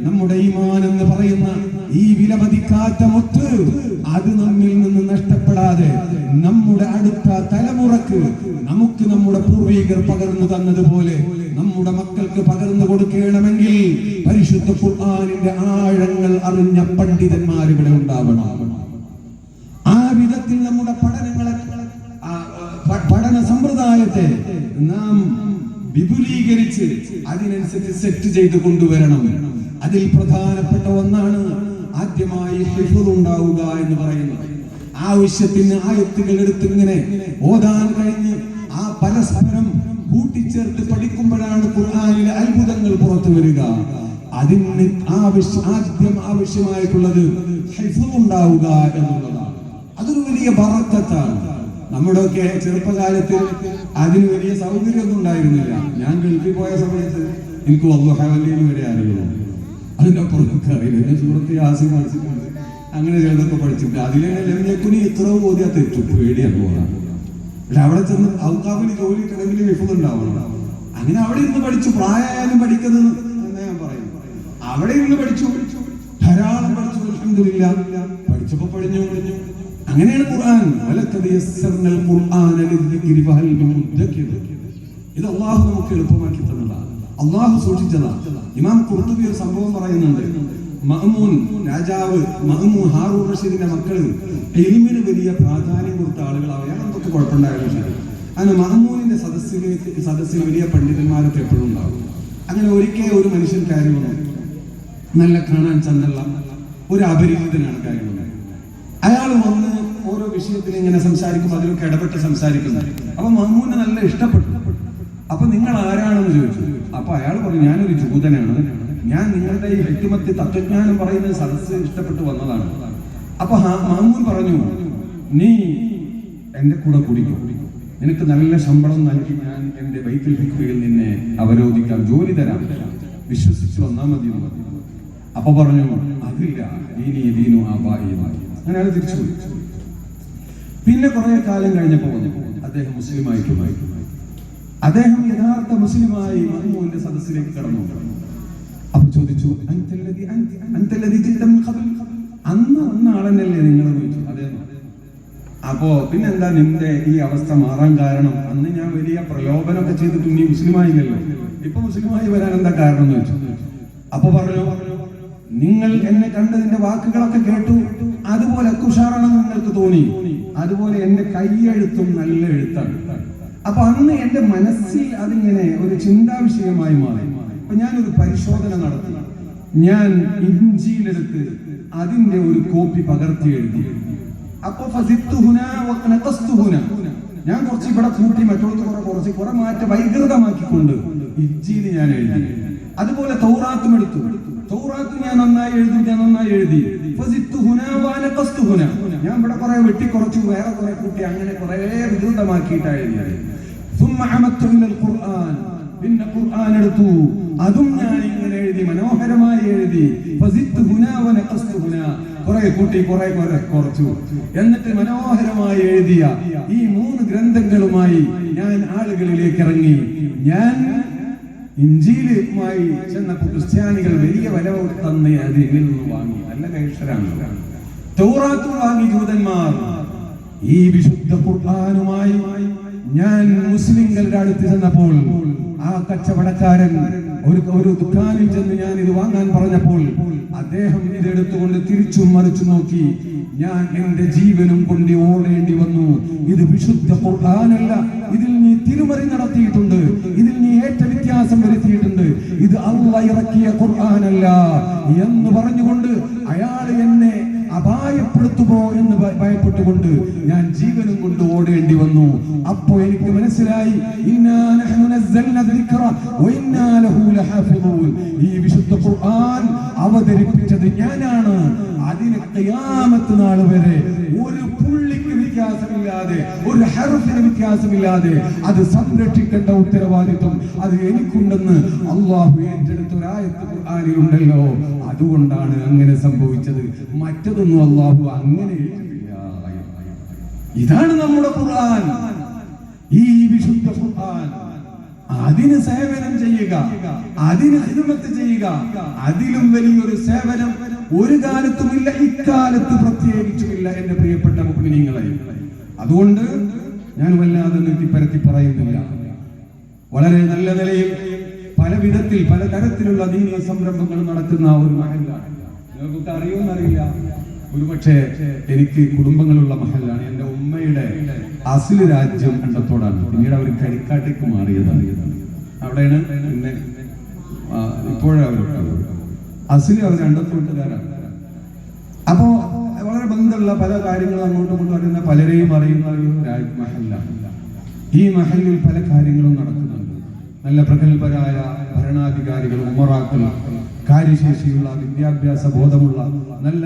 നമ്മുടെ ഈമാൻ എന്ന് പറയുന്ന ഈ വിലമതിക്കാത്ത മുത്ത് അത് നമ്മിൽ നിന്ന് നഷ്ടപ്പെടാതെ നമ്മുടെ അടുത്ത തലമുറക്ക് നമുക്ക് നമ്മുടെ പൂർവികർ പകർന്നു തന്നതുപോലെ നമ്മുടെ മക്കൾക്ക് പകർന്നു കൊടുക്കണമെങ്കിൽ പരിശുദ്ധ ഖുർആനിന്റെ ആഴങ്ങൾ അറിഞ്ഞ പണ്ഡിതന്മാർ ഇവിടെ ഉണ്ടാവണം. ആ വിധത്തിൽ നമ്മുടെ പഠന സമ്പ്രദായത്തെ നാം വിപുലീകരിച്ച് അതിനനുസരിച്ച് സെറ്റ് ചെയ്ത് കൊണ്ടുവരണം. അതിൽ പ്രധാനപ്പെട്ട ഒന്നാണ് ആദ്യമായി ഹിഫ്ള് ഉണ്ടാവുക എന്ന് പറയുന്നത്. ആവശ്യത്തിന് ആയത്തുകൾ എടുത്ത് ഇങ്ങനെ ഓതാൻ കഴിഞ്ഞ് ആ പരസ്പരം കൂട്ടിച്ചേർത്ത് പഠിക്കുമ്പോഴാണ് ഖുർആനിലെ അത്ഭുതങ്ങൾ പുറത്തു വരിക. അതിന് ആദ്യം ആവശ്യമായിട്ടുള്ളത് ഹിഫ്ള് ഉണ്ടാവുക എന്നുള്ളതാണ്. അതൊരു വലിയ ബറക്കത്താണ്. നമ്മുടെയൊക്കെ ചെറുപ്പകാലത്ത് അതിന് വലിയ സൗകര്യമൊന്നും ഉണ്ടായിരുന്നില്ല. ഞാൻ ഗൾഫിൽ പോയ സമയത്ത് എനിക്ക് വദ്ദുഹാ വരെ അറിയുള്ളൂ. അതിന്റെ അപ്പുറത്തൊക്കെ അറിയില്ല. സൂറത്ത് യാസീൻ പഠിച്ചിട്ടുണ്ട്, അങ്ങനെ ചിലതൊക്കെ പഠിച്ചിട്ടുണ്ട്. അതിലെന്നെ ലംയക്കുനി ഇത്ര ഓതിയാ തെറ്റും, പേടിയാണ് പോകാൻ. പക്ഷെ അവിടെ ചെന്ന് ഔക്കാഫിന് ജോലി കിടങ്ങിൽ ഹിഫ്ള് ഉണ്ടാവണം. അങ്ങനെ അവിടെ ഇരുന്ന് പഠിച്ചു. പ്രായമായാലും പഠിക്കുന്നത് എന്ന് ഞാൻ പറയും. അവിടെ ഇരുന്ന് പഠിച്ചു, ധാരാളം പഠിച്ചു. അൽഹംദുലില്ലാ, പഠിച്ചപ്പോ പഠിഞ്ഞു. അങ്ങനെയാണ് ഖുർആൻ. ഇത് അള്ളാഹു നമുക്ക് എളുപ്പമാക്കി തന്നതാണ്, അള്ളാഹു സൂക്ഷിച്ചതാണ്. ഇമാം ഖുർത്തുബി ഒരു സംഭവം പറയുന്നുണ്ട്. മഅ്മൂൻ രാജാവ് മഅ്മൂൻ ഹാറൂൻ റഷീദിന്റെ മക്കള് ഇൽമിന് വലിയ പ്രാധാന്യം കൊടുത്ത ആളുകൾ. അയാൾ എന്തൊക്കെ കുഴപ്പമുണ്ടായാലും ശരി, അങ്ങനെ മഅ്മൂനിന്റെ സദസ്സിൽ വലിയ പണ്ഡിതന്മാരൊക്കെ എപ്പോഴും ഉണ്ടാവും. അങ്ങനെ ഒരിക്കൽ ഒരു മനുഷ്യൻ കയറി വന്നു. നല്ല കാണാൻ ചന്തള്ള ഒരു അപരിചിതനാണ് കയറി വന്നത്. അയാൾ വന്ന് ഓരോ വിഷയത്തിൽ ഇങ്ങനെ സംസാരിക്കും, അതിലൊക്കെ ഇടപെട്ട് സംസാരിക്കുന്നു. അപ്പൊ മഅ്മൂനെ നല്ല ഇഷ്ടപ്പെട്ടു. അപ്പൊ നിങ്ങൾ ആരാണെന്ന് ചോദിച്ചു. അപ്പൊ അയാൾ പറഞ്ഞു, ഞാനൊരു ജൂതനാണ്, ഞാൻ നിങ്ങളുടെ ഈ ഹിക്മത്ത് തത്വജ്ഞാനം പറയുന്ന സദസ്സ് ഇഷ്ടപ്പെട്ട് വന്നതാണ്. അപ്പൊ മഅ്മൂൻ പറഞ്ഞു, നീ എന്റെ കൂടെ കുടിക്കും, നിനക്ക് നല്ല ശമ്പളം നൽകി ഞാൻ എന്റെ ബൈത്തുൽ ഹിക്മയിൽ നിന്നെ അവരോധിക്കാം, ജോലി തരാം, വിശ്വസിച്ച് വന്നാൽ മതി എന്ന് പറഞ്ഞു. അപ്പൊ പറഞ്ഞു, അതില്ല, ദീനി ദീനു ആബാഇ. അങ്ങനെ അയാൾ തിരിച്ചു പോയി. പിന്നെ കുറെ കാലം കഴിഞ്ഞപ്പോ അദ്ദേഹം മുസ്ലിമായിട്ടുമായി. അദ്ദേഹം യഥാർത്ഥ മുസ്ലിമായി മഅ്മൂന്റെ സദസ്സിലേക്ക് കടന്നു. അപ്പൊ ചോദിച്ചു, അന്ന് ആളെന്നല്ലേ നിങ്ങൾ ചോദിച്ചു. അതേ. അപ്പോ പിന്നെന്താ നിന്റെ ഈ അവസ്ഥ മാറാൻ കാരണം? അന്ന് ഞാൻ വലിയ പ്രലോഭനമൊക്കെ ചെയ്തിട്ട് നീ മുസ്ലിമായില്ലല്ലോ, ഇപ്പൊ മുസ്ലിമായി വരാൻ എന്താ കാരണം എന്ന് ചോദിച്ചു. അപ്പൊ പറഞ്ഞു, നിങ്ങൾ എന്നെ കണ്ടതിന്റെ വാക്കുകളൊക്കെ കേട്ടു, അതുപോലെ കുഷാറാണെന്ന് നിങ്ങൾക്ക് തോന്നി, അതുപോലെ എന്റെ കൈയെഴുത്തും നല്ല എഴുത്താണ്. അപ്പൊ അന്ന് എന്റെ മനസ്സിൽ അതിങ്ങനെ ഒരു ചിന്താ വിഷയമായി മാറി. അപ്പൊ ഞാനൊരു പരിശോധന നടത്തി. ഞാൻ ഇഞ്ചിയിലെടുത്ത് അതിന്റെ ഒരു കോപ്പി പകർത്തി എഴുതി. അപ്പൊ ഞാൻ കുറച്ച് ഇവിടെ കൂട്ടി, മറ്റുള്ള കുറെ മാറ്റ വൈകൃതമാക്കിക്കൊണ്ട് ഇഞ്ചിയിൽ ഞാൻ എഴുതി. അതുപോലെ തൗറാത്തും എടുത്തു. തൗറാത്ത് ഞാൻ നന്നായി എഴുതി. ഞാൻ ഇവിടെ കുറെ വെട്ടിക്കുറച്ചു, വേറെ കുറെ കൂട്ടി, അങ്ങനെ കുറെ വികൃതമാക്കിയിട്ടാണ് എഴുതിയത്. പിന്നെ ഖുർആൻ എടുത്തു, അതും ഞാൻ ഇങ്ങനെ എഴുതി, മനോഹരമായി എഴുതി. കുറെ കൂട്ടി കുറെ കുറച്ചു. എന്നിട്ട് മനോഹരമായി എഴുതിയ ഈ 3 ഗ്രന്ഥങ്ങളുമായി ഞാൻ ആളുകളിലേക്ക് ഇറങ്ങി. ഞാൻ ഇഞ്ചീലുമായി ചെന്നപ്പോൾ ക്രിസ്ത്യാനികൾ വലിയ വില തന്ന് അത് ഇതിൽ നിന്ന് വാങ്ങി. നല്ല കൈഷരാണ്. തൗറാത്ത് വാങ്ങി ജൂതന്മാർ. ഈ വിശുദ്ധ ഖുർആനുമായി ഞാൻ മുസ്ലിങ്ങളുടെ അടുത്ത് ചെന്നപ്പോൾ ആ കച്ചവടക്കാരൻ ഒരു ദുഃഖാനിൽ ചെന്ന് ഞാൻ ഇത് വാങ്ങാൻ പറഞ്ഞപ്പോൾ അദ്ദേഹം ഇതെടുത്തുകൊണ്ട് തിരിച്ചും മറിച്ചു നോക്കി. ഞാൻ എന്റെ ജീവനും കൊണ്ട് ഓടേണ്ടി വന്നു. ഇത് വിശുദ്ധ ഖുർആനല്ല, ഇതിൽ നീ തിരുമറി നടത്തിയിട്ടുണ്ട്, ഇതിൽ നീ ഏറ്റ വ്യത്യാസം വരുത്തിയിട്ടുണ്ട്, ഇത് അല്ലാഹ് ഇറക്കിയ ഖുർആനല്ല എന്ന് പറഞ്ഞുകൊണ്ട് അയാൾ എന്നെ അപായപ്പെടുത്തുമോ എന്ന് ഭയപ്പെട്ടുകൊണ്ട് ഞാൻ ജീവനും കൊണ്ട് ഓടേണ്ടി വന്നു. അപ്പോ എനിക്ക് മനസ്സിലായി, ഈ വിശുദ്ധ ഖുർആൻ അവതരിപ്പിച്ചത് ഞാനാണ്. അതിന് ഖിയാമത്ത് നാൾ വരെ ഒരു പുള്ളിക്ക് വ്യത്യാസമില്ലാതെ, ഒരു ഹർഫിന് വ്യത്യാസമില്ലാതെ അത് സംരക്ഷിക്കേണ്ട ഉത്തരവാദിത്വം അത് എനിക്കുണ്ടെന്ന് അല്ലാഹു ഏറ്റെടുത്ത ഒരു ആയത്ത് ഖുർആനിലുണ്ടല്ലോ. അതുകൊണ്ടാണ് അങ്ങനെ സംഭവിച്ചത്. മറ്റതൊന്നും അല്ലാഹു അങ്ങനെ എഴുതിയില്ല. ഇതാണ് നമ്മുടെ ഖുർആൻ, ഈ വിശുദ്ധ ഖുർആൻ. അതിന് സേവനം ചെയ്യുക, അതിന് ഖിദ്മത്ത് ചെയ്യുക, അതിലും വലിയൊരു സേവനം ഒരു കാലത്തുമില്ല, ഇക്കാലത്ത് പ്രത്യേകിച്ചുമില്ല എന്റെ പ്രിയപ്പെട്ട മുഅ്മിനീങ്ങളെ. അതുകൊണ്ട് ഞാൻ വല്ലാതെ നീട്ടിപ്പരത്തി പറയുന്നില്ല. വളരെ നല്ല നിലയിൽ പല വിധത്തിൽ പല തരത്തിലുള്ള ദീനീ സംരംഭങ്ങൾ നടക്കുന്ന ഒരു മഹല്ലാണ്. നിങ്ങൾക്ക് അറിയുമെന്നറിയില്ല, ഒരുപക്ഷെ എനിക്ക് കുടുംബങ്ങളുള്ള മഹല്ലാണ്. എന്റെ ഉമ്മയുടെ അസ്ലി രാജ്യം കണ്ടത്തോടാണ്. പിന്നീട് അവർ കരിക്കാട്ടേക്ക് മാറിയതാണ്. അവിടെയാണ് പിന്നെ ഇപ്പോഴവരൊക്കെ അസ്ലി അവർ കണ്ടത്തോട്ടുകാരാണ്. അപ്പോ വളരെ ബന്ധമുള്ള പല കാര്യങ്ങളും അങ്ങോട്ടും ഇങ്ങോട്ടും അറിയുന്ന പലരെയും അറിയുന്ന ഒരു മഹല്ലാണ്. ഈ മഹല്ലിൽ പല കാര്യങ്ങളും നടക്കുന്നുണ്ട്. നല്ല പ്രഗത്ഭരായ ഭരണാധികാരികൾ, ഉമറാക്കൾ, കാര്യശേഷിയുള്ള വിദ്യാഭ്യാസ ബോധമുള്ള നല്ല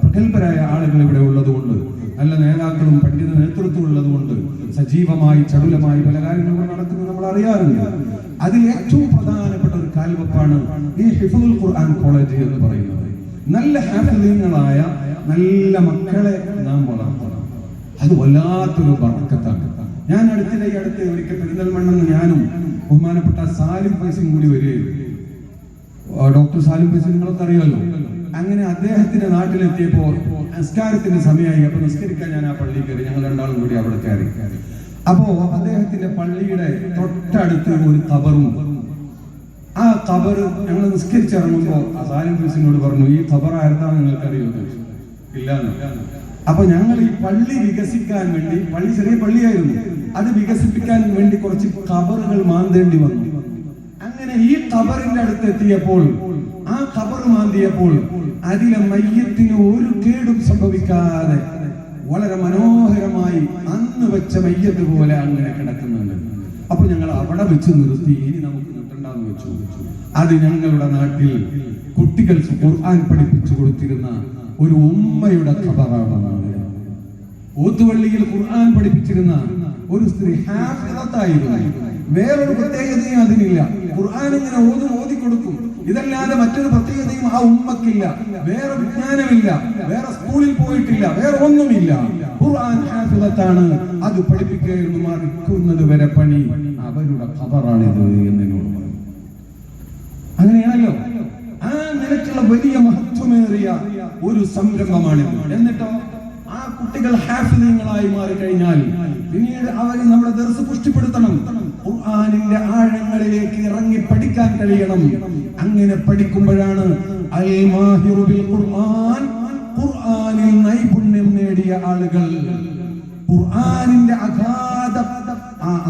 പ്രഗത്ഭരായ ആളുകൾ ഇവിടെ ഉള്ളതുകൊണ്ട്, നല്ല നേതാക്കളും പണ്ഡിത നേതൃത്വം ഉള്ളതുകൊണ്ട് സജീവമായി ചടുലമായി പല കാര്യങ്ങളും നടക്കുന്നത് നമ്മൾ അറിയാറുണ്ട്. അതിൽ ഏറ്റവും പ്രധാനപ്പെട്ട ഒരു കാൽവെപ്പാണ് ഈ ഹിഫ്ളുൽ ഖുർആൻ കോളേജ് എന്ന് പറയുന്നത്. നല്ല ഹാഫിളീങ്ങളായ നല്ല മക്കളെ നാം വളർത്തണം. അത് വല്ലാത്തൊരു ബർക്കത്താണ്. ഞാൻ അടുത്ത് ഒരിക്കൽ പെരിന്തൽമണ്ണെന്ന് ഞാനും ബഹുമാനപ്പെട്ട സാലിം ഫൈസിയും കൂടി വരികയായിരുന്നു. ഡോക്ടർ സാലിം ഫൈസി നിങ്ങൾക്ക് അറിയാമല്ലോ. അങ്ങനെ അദ്ദേഹത്തിന്റെ നാട്ടിലെത്തിയപ്പോൾ നിസ്കാരത്തിന്റെ സമയമായി. അപ്പൊ നിസ്കരിക്കാൻ ഞാൻ ആ പള്ളിയിൽ കയറി. ഞങ്ങൾ രണ്ടാളും കൂടി അവിടെ കയറി. അപ്പോ അദ്ദേഹത്തിന്റെ പള്ളിയുടെ തൊട്ടടുത്ത് ഒരു ഖബറും. ആ ഖബറ് ഞങ്ങൾ നിസ്കരിച്ചിറങ്ങുമ്പോ ആ സാലിം ഫൈസിനോട് പറഞ്ഞു, ഈ ഖബർ ആർക്കാണ് നിങ്ങൾക്ക് അറിയുന്നത്? ഇല്ലാന്ന്. അപ്പൊ ഞങ്ങൾ ഈ പള്ളി വികസിക്കാൻ വേണ്ടി, പള്ളി ചെറിയ പള്ളിയായിരുന്നു, അത് വികസിപ്പിക്കാൻ വേണ്ടി കുറച്ച് ഖബറുകൾ മാന്തേണ്ടി വന്നു. അങ്ങനെ ഈ ഖബറിന്റെ അടുത്ത് എത്തിയപ്പോൾ, ആ ഖബർ മാന്തിയപ്പോൾ അതിലെ മയ്യത്തിന് ഒരു കേടും സംഭവിക്കാതെ വളരെ മനോഹരമായി അന്ന് വെച്ച മയ്യത്ത് പോലെ അങ്ങനെ കിടക്കുന്നുണ്ട്. അപ്പൊ ഞങ്ങൾ അവിടെ വെച്ച് നിർത്തി. ഇനി നമുക്ക് നിർത്തണ്ടെന്ന് വെച്ചു. അത് ഞങ്ങളുടെ നാട്ടിൽ കുട്ടികൾക്ക് ഖുർആൻ പഠിപ്പിച്ചു കൊടുത്തിരുന്ന ഒരു ഉമ്മയുടെ ഖബറാണ്. ഓത്തുവള്ളിയിൽ ഖുർആൻ പഠിപ്പിച്ചിരുന്ന ഒരു സ്ത്രീ ഹാഫിളത്തായിരുന്നു. വേറൊരു പ്രത്യേകതയും അതിനില്ല. ഖുർആൻ ഇങ്ങനെ ഓതിക്കൊടുക്കും. ഇതല്ലാതെ മറ്റൊരു പ്രത്യേകതയും ആ ഉമ്മക്കില്ല. വേറെ വിജ്ഞാനമില്ല, വേറെ സ്കൂളിൽ പോയിട്ടില്ല, വേറെ ഒന്നുമില്ല. ഖുർആൻ ഹാഫിളത്താണ്. അത് പഠിപ്പിക്കുകയെന്ന് മറിക്കുന്നത് വരെ പണി അവരുടെ ഖബറാണിത് എന്നോട് പറഞ്ഞു. അങ്ങനെയാണല്ലോ. ആ നിലക്കുള്ള വലിയ മഹത്വമേറിയ ഒരു സംരംഭമാണിത്. എന്നിട്ടോ ആ കുട്ടികൾ ഹാഫിളീങ്ങളായി മാറിക്കഴിഞ്ഞാൽ പിന്നീട് അവർ നമ്മുടെ ദർസ് പുഷ്ടിപ്പെടുത്തണം. ഖുർആനിന്റെ ആഴങ്ങളിലേക്ക് ഇറങ്ങി പഠിക്കാൻ കഴിയണം. അങ്ങനെ പഠിക്കുമ്പോഴാണ് അൽ മാഹിറു ബിൽ ഖുർആൻ, ഖുർആനിൽ നൈപുണ്യം നേടിയ ആളുകൾ ഖുർആനിന്റെ അഗാധ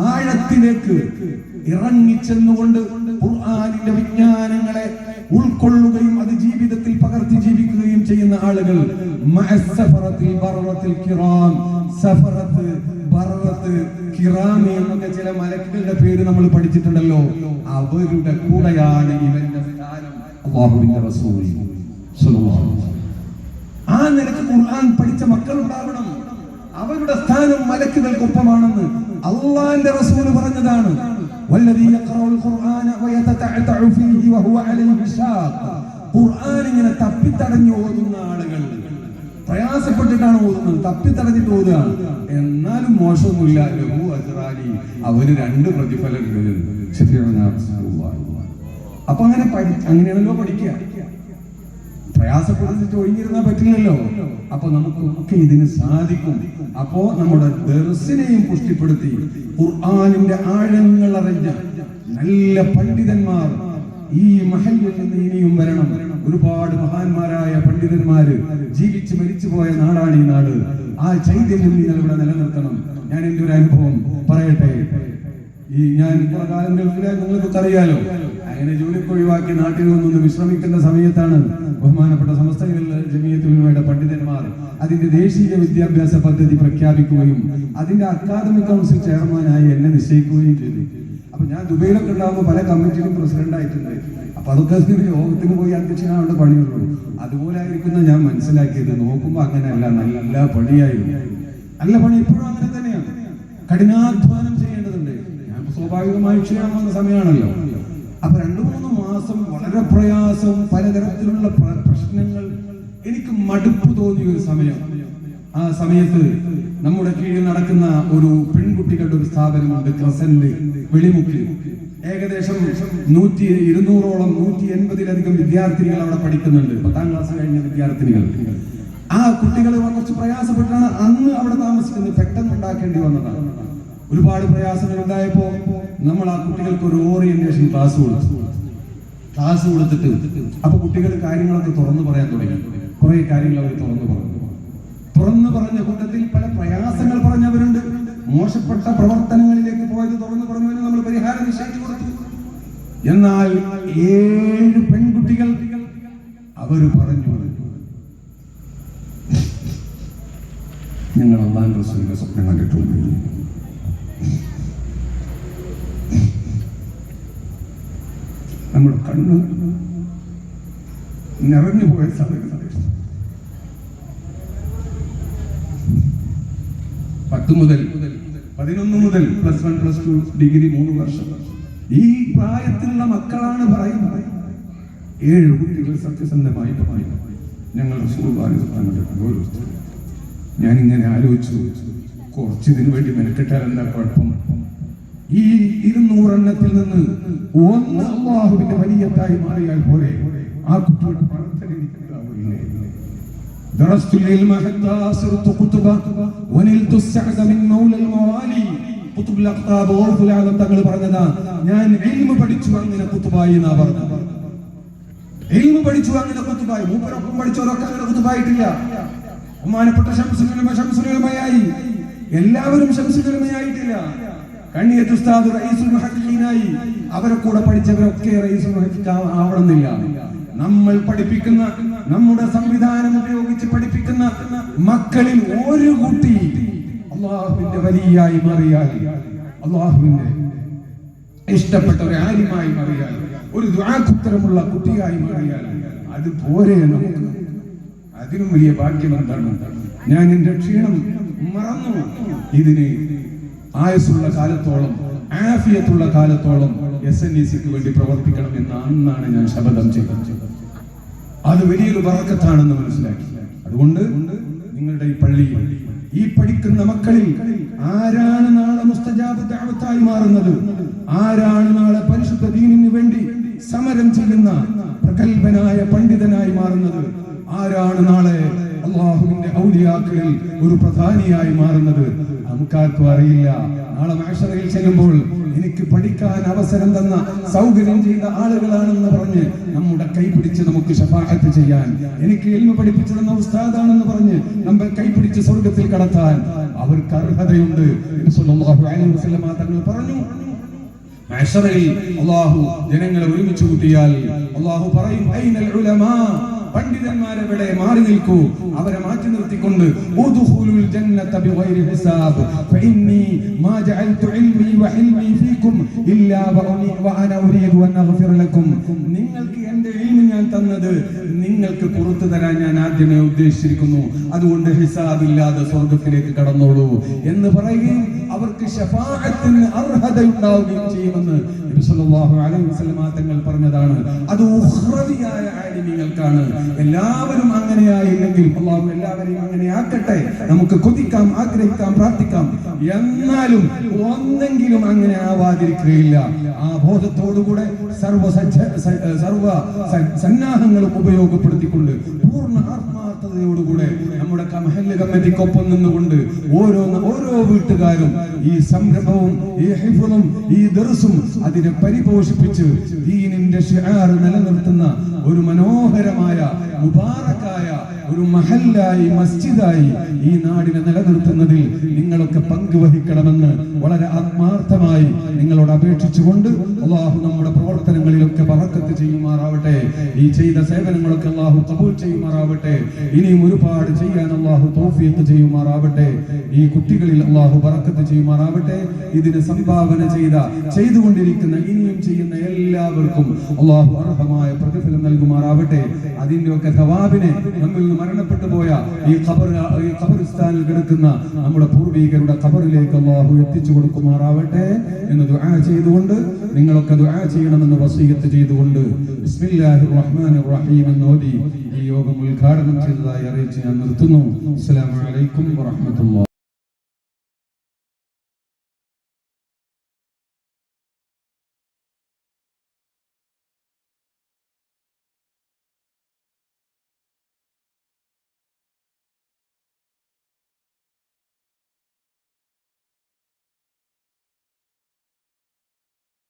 ആഴത്തിലേക്ക് ഇറങ്ങിച്ചെന്നുകൊണ്ട് ഖുർആനിന്റെ വിജ്ഞാനങ്ങളെ ഉൾക്കൊള്ളുകയും അത് ജീവിതത്തിൽ പകർത്തി ജീവിക്കുകയും ചെയ്യുന്ന ആളുകൾ എന്നൊക്കെ ചില മലക്കുകളുടെ പേര് നമ്മൾ പഠിച്ചിട്ടുണ്ടല്ലോ. അവരുടെ കൂടെയാണ് ഇവന്റെ സ്ഥാനം. അല്ലാഹുവിന്റെ റസൂൽ സ്വല്ലല്ലാഹു അലൈഹി വസല്ലം. ആ നിലക്ക് ഖുർആൻ പഠിച്ച മക്കൾ ഉണ്ടാവണം. അവരുടെ സ്ഥാനം മലക്കുകൾക്കൊപ്പമാണെന്ന് അള്ളാന്റെ റസൂൽ പറഞ്ഞതാണ്. വല്ലദീ യഖറഉൽ ഖുർആന വയതതഅതഉ ഫീഹി വഹുവ അലൈഹി ശാഖ്. ഖുർആൻ ഇങ്ങനെ തപ്പിത്തടഞ്ഞു ഓതുന്ന ആളുകൾ പ്രയാസപ്പെട്ടിട്ടാണ് ഓതുന്നത്, തപ്പിത്തടഞ്ഞിട്ട് ഓതുകയാണ്. എന്നാലും മോശമൊന്നുമില്ല. ലഹു അജ്റാനി, അവന് 2 പ്രതിഫലം. അപ്പൊ അങ്ങനെയാണല്ലോ പഠിക്കുക. പ്രയാസപ്പെട്ടിട്ട് ഒഴിഞ്ഞിരുന്നാൽ പറ്റില്ലല്ലോ. അപ്പൊ നമുക്കൊക്കെ ഇതിന് സാധിക്കും. അപ്പോ നമ്മുടെ ദർസിനെയും പുഷ്ടിപ്പെടുത്തി ഖുർആനിന്റെ ആഴങ്ങൾ അറിഞ്ഞ നല്ല പണ്ഡിതന്മാർ ഈ മഹല്ലിൽ നിന്ന് ഇനിയും വരണം. ഒരുപാട് മഹാന്മാരായ പണ്ഡിതന്മാര് ജീവിച്ച് മരിച്ചു പോയ നാടാണ് ഈ നാട്. ആ ചൈതന്യം നിങ്ങൾ ഇവിടെ നിലനിർത്തണം. ഞാൻ എന്റെ ഒരു അനുഭവം പറയട്ടെ. ഞാൻ കുറെ കാലം നിങ്ങൾക്ക് അറിയാലോ, അങ്ങനെ ജോലിക്ക് ഒഴിവാക്കി നാട്ടിൽ നിന്നൊന്ന് വിശ്രമിക്കുന്ന സമയത്താണ് ബഹുമാനപ്പെട്ട സമസ്ത ജമിയത്തുൽ ഉലമയുടെ പണ്ഡിതന്മാർ അതിന്റെ ദേശീയ വിദ്യാഭ്യാസ പദ്ധതി പ്രഖ്യാപിക്കുകയും അതിന്റെ അക്കാദമിക് കൗൺസിൽ ചെയർമാനായി എന്നെ നിശ്ചയിക്കുകയും ചെയ്തു. അപ്പൊ ഞാൻ ദുബൈയിലൊക്കെ ഉണ്ടാകുമ്പോൾ പല കമ്മിറ്റിയിലും പ്രസിഡന്റ് ആയിട്ടുണ്ട്. അപ്പൊ അതൊക്കെ യോഗത്തിന് പോയി അധ്യക്ഷനാവേണ്ട പണിയുള്ളൂ. അതുപോലെ ആയിരിക്കുന്ന ഞാൻ മനസ്സിലാക്കിയത്. നോക്കുമ്പോ അങ്ങനെയല്ല, നല്ല പണിയായിരുന്നു. നല്ല പണി ഇപ്പോഴും അങ്ങനെ തന്നെയാണ്. കഠിനാധ്വാനം ചെയ്യേണ്ടതുണ്ട്. ഞാൻ സ്വാഭാവികമായി ക്ഷീണം വന്ന സമയമാണല്ലോ. അപ്പൊ 2-3 മാസം വളരെ പ്രയാസം, പലതരത്തിലുള്ള പ്രശ്നങ്ങൾ, എനിക്ക് മടുപ്പ് തോന്നിയ ഒരു സമയം. ആ സമയത്ത് നമ്മുടെ കീഴിൽ നടക്കുന്ന ഒരു പെൺകുട്ടികളുടെ ഒരു സ്ഥാപനമുണ്ട്, ക്രസന്റ് വെളിമുക്കിൽ. ഏകദേശം 100-200ഓളം 180-ലധികം വിദ്യാർത്ഥിനികൾ അവിടെ പഠിക്കുന്നുണ്ട്. 10ാം ക്ലാസ് കഴിഞ്ഞ വിദ്യാർത്ഥിനികൾ. ആ കുട്ടികൾ കുറച്ച് പ്രയാസപ്പെട്ടാണ് അന്ന് അവിടെ താമസിക്കുന്നത്. പെട്ടെന്ന് ഉണ്ടാക്കേണ്ടി വന്നതാണ്. ഒരുപാട് പ്രയാസങ്ങൾ ഉണ്ടായപ്പോ നമ്മൾ ആ കുട്ടികൾക്ക് ഒരു ഓറിയന്റേഷൻ ക്ലാസ് കൊടുത്തിട്ട് അപ്പൊ കുട്ടികൾ കാര്യങ്ങളൊക്കെ തുറന്നു പറയാൻ തുടങ്ങി. കുറെ കാര്യങ്ങൾ അവർ തുറന്നു പറഞ്ഞ കൂട്ടത്തിൽ പല പ്രയാസങ്ങൾ പറഞ്ഞവരുണ്ട്. മോശപ്പെട്ട പ്രവർത്തനങ്ങളിലേക്ക് പോയത് തുറന്നു പറഞ്ഞവന് നമ്മൾ പരിഹാരം നിശ്ചയിച്ചു കൊടുത്തു. എന്നാൽ 7 പെൺകുട്ടികൾ അവര് പറഞ്ഞു, ഞങ്ങൾ അല്ലാഹുവിന്റെ റസൂലിന്റെ സ്വപ്നം കണ്ടിട്ടുണ്ട്. നമ്മുടെ കണ്ണ് നിറഞ്ഞു പോയ സമയം 10 മുതൽ 11 മുതൽ +1 +2 ഡിഗ്രി 3 വർഷം ഈ പ്രായത്തിലുള്ള മക്കളാണ് പറയുന്നത്. 7 കുട്ടികൾ സത്യസന്ധമായി പറയുന്നു, ഞങ്ങൾ ഞാനിങ്ങനെ ആലോചിച്ചു, കുറച്ചിതിനു വേണ്ടി മെനക്കെട്ടാൽ എന്താ കുഴപ്പം? ഈ 200 എണ്ണത്തിൽ നിന്ന് 1 അല്ലാഹുവിന്റെ വലിയത്തായി മാറിയാൽ പോലെ ആ കുട്ടിയുടെ പ്രാർത്ഥന എനിക്കുണ്ടാവില്ലേ? درست العلم حتى صرت قطبا ونلت السعد من مولى الموالي. ഖുതുബ് അഖ്താബ് ഗൗസുൽ ആലം തങ്ങൾ പറഞ്ഞതാ, ഞാൻ ഇൽമു പഠിച്ചു അങ്ങനെ ഖുതുബായി എന്നാ പറഞ്ഞത്. ഇൽമു പഠിച്ചു അങ്ങനെ ഖുതുബായി. മൂപ്പരൊപ്പം പഠിച്ചവരൊക്കെ അങ്ങനെ ഖുതുബായിട്ടില്ല. ബഹുമാനപ്പെട്ട ശംസുൽ ഉലമയായി. എല്ലാവരും ശംസുൽ ഉലമയായിട്ടില്ല. കണ്ണിയത്ത് ഉസ്താദ് റഈസുൽ മുഹഖഖീനായി. അവരെ കൂടെ പഠിച്ചവരൊക്കെ റഈസുൽ മുഹഖഖീൻ ആവണമെന്നില്ല. നമ്മൾ പഠിപ്പിക്കുന്ന, നമ്മുടെ സംവിധാനം ഉപയോഗിച്ച് പഠിപ്പിക്കുന്ന മക്കളിൽ ഒരു കുട്ടി അല്ലാഹുവിന്റെ വലിയായി മാറിയാൽ, അല്ലാഹുവിന്റെ ഇഷ്ടപ്പെട്ട ഒരു ആലിമായി മാറിയാൽ, ഒരു ദുആക്കുത്തരമുള്ള കുട്ടിയായി മാറിയാൽ അത് പോരെ നമുക്ക്. അതിനും വലിയ ഭാഗ്യം എന്താണ്? ഞാൻ എന്റെ ക്ഷീണം മറന്നു. ഇതിന് ആയുസ്സുള്ള കാലത്തോളം, ആഫിയത്തുള്ള കാലത്തോളം SNECക്ക് വേണ്ടി പ്രവർത്തിക്കണം എന്ന് അന്നാണ് ഞാൻ ശപഥം ചെയ്തത്. അത് വലിയൊരു ബറക്കത്താണെന്ന് മനസ്സിലാക്കി. അതുകൊണ്ട് നിങ്ങളുടെ ഈ പള്ളിയിൽ ഈ പഠിക്കുന്ന മക്കളിൽ ആരാണ് നാളെ മുസ്തജാബ് ദഅവത്തായി മാറുന്നത്? ആരാണ് നാളെ പരിശുദ്ധ ദീനിന് വേണ്ടി സമരം ചെയ്യുന്ന പ്രഗൽഭനായ പണ്ഡിതനായി മാറുന്നത്? ആരാണ് നാളെ അല്ലാഹുവിന്റെ ഔലിയാക്കളിൽ ഒരു പ്രധാനിയായി മാറുന്നത്? നമുക്കാർക്കും അറിയില്ല. നാളെ മഹ്ശറയിൽ ചെല്ലുമ്പോൾ എനിക്ക് പഠിക്കാൻ അവസരം തന്ന, സൗകര്യം ചെയ്ത ആളുകളാണെന്ന് പറഞ്ഞ് നമ്മുടെ കൈപിടിച്ച് നമുക്ക് ശഫാഅത്ത് ചെയ്യാൻ, എനിക്ക് ഇൽമു പഠിപ്പിച്ചു തന്ന ഉസ്താദാണെന്ന് പറഞ്ഞ് നമ്മൾ കൈപിടിച്ച് സ്വർഗത്തിൽ കടത്താൻ അവർക്ക് അർഹതയുണ്ട്. നബി സല്ലല്ലാഹു അലൈഹി വസല്ലം തങ്ങൾ പറഞ്ഞു, മഹ്ശറയിൽ അല്ലാഹു ജനങ്ങളെ ഒരുമിച്ച് കൂട്ടിയാൽ അല്ലാഹു പറയും, ഐനൽ ഉലമാ, പണ്ഡിതന്മാരെവിടെ? മാറി നിൽക്കൂ. അവരെ മാറ്റി നിർത്തിക്കൊണ്ട് ഉദ്ഖുലുൽ ജന്നത ബിഗൈരി ഹിസാബ് ഫഇന്നി മാ ജഅൽതു ഇൽമി വഹിൽമി ഫീകും ഇല്ലാ വഅന ഉരീദു അൻ അഗ്ഫിറ ലക്കും. നിങ്ങൾക്ക് എന്റെ ഇൽമു ഞാൻ തന്നത് നിങ്ങൾക്ക് പുറത്തു തരാൻ ഞാൻ ആദ്യമേ ഉദ്ദേശിച്ചിരിക്കുന്നു. അതുകൊണ്ട് ഹിസാബില്ലാതെ സ്വർഗ്ഗത്തിലേക്ക് കടന്നോളൂ എന്ന് പറയുകയും അവർക്ക് ശഫാഅത്തിന് അർഹത ഉണ്ടാവുകയും ചെയ്യുമെന്ന് നബി സല്ലല്ലാഹു അലൈഹി വസല്ലം തങ്ങൾ പറഞ്ഞതാണ്. അത് ഉഖ്റവിയായ ആലിമീങ്ങൾക്കാണ്. എല്ലാവരും അങ്ങനെയായില്ലെങ്കിൽ അല്ലാഹു എല്ലാവരെയും അങ്ങനെ ആക്കട്ടെ. നമുക്ക് കൊതിക്കാം, ആഗ്രഹിക്കാം, പ്രാർത്ഥിക്കാം. എന്നാലും ഒന്നെങ്കിലും അങ്ങനെ ആവാതിരിക്കുകയില്ല. ആ ബോധത്തോടുകൂടെ സർവ സന്നാഹങ്ങളും ഉപയോഗപ്പെടുത്തിക്കൊണ്ട് പൂർണ്ണ ആത്മാർത്ഥതയോടുകൂടെ നമ്മുടെ മഹല്ല് കമ്മിറ്റിക്കൊപ്പം നിന്നുകൊണ്ട് ഓരോ വീട്ടുകാരും ഈ സംരംഭവും ഈ ഹിഫ്ളും ഈ ദർസും അതിനെ പരിപോഷിപ്പിച്ച് ദീനിന്റെ ശിആർ നിലനിർത്തുന്ന ഒരു മനോഹരമായ മുബാറക്കായ ഒരു മഹല്ലായി മസ്ജിദായി ഈ നാടിനെ നിലനിർത്തുന്നതിൽ നിങ്ങളൊക്കെ പങ്കുവഹിക്കണമെന്ന് വളരെ ആത്മാർത്ഥമായി നിങ്ങളോട് അപേക്ഷിച്ചുകൊണ്ട് അല്ലാഹു നമ്മുടെ പ്രവർത്തനങ്ങളിലൊക്കെ ബറക്കത്ത് ചെയ്യുമാറാവട്ടെ. ഈ ചെയ്ത സേവനങ്ങളൊക്കെ അല്ലാഹു ഖബൂൽ ചെയ്യുമാറാവട്ടെ. ഇനിയും ഒരുപാട് ചെയ്യാൻ അല്ലാഹു തൗഫീഖ് ചെയ്യുമാറാവട്ടെ. ഈ കുട്ടികളിൽ അല്ലാഹു ബറക്കത്ത് ചെയ്യുമാറാവട്ടെ. ഇതിന് സംഭാവന ചെയ്തുകൊണ്ടിരിക്കുന്ന ഇനിയും ചെയ്യുന്ന എല്ലാവർക്കും അല്ലാഹു അർഹമായ പ്രതിഫലം നൽകുമാറാവട്ടെ. അതിന്റെയൊക്കെ സവാബിനെ നമ്മിൽ നിന്ന് മരണപ്പെട്ടു പോയ ഈ ഖബറിസ്ഥാനിൽ കിടക്കുന്ന നമ്മുടെ പൂർവികരുടെ ഖബറിലേക്ക് അല്ലാഹു എത്തിച്ചു കൊടുക്കുമാറാവട്ടെ എന്ന് ദുആ ചെയ്തുകൊണ്ട് നിങ്ങളൊക്കെ ദുആ ചെയ്യണമെന്ന് വസിയത്ത് ചെയ്തുകൊണ്ട് ബിസ്മില്ലാഹിർ റഹ്മാനിർ റഹീം എന്ന് ഓതി ഈ യോഗം ഉദ്ഘാടനം ചെയ്തതായി അറിയിച്ച് ഞാൻ നിർത്തുന്നു. അസ്സലാമു അലൈക്കും വറഹ്മത്തുള്ളാഹി.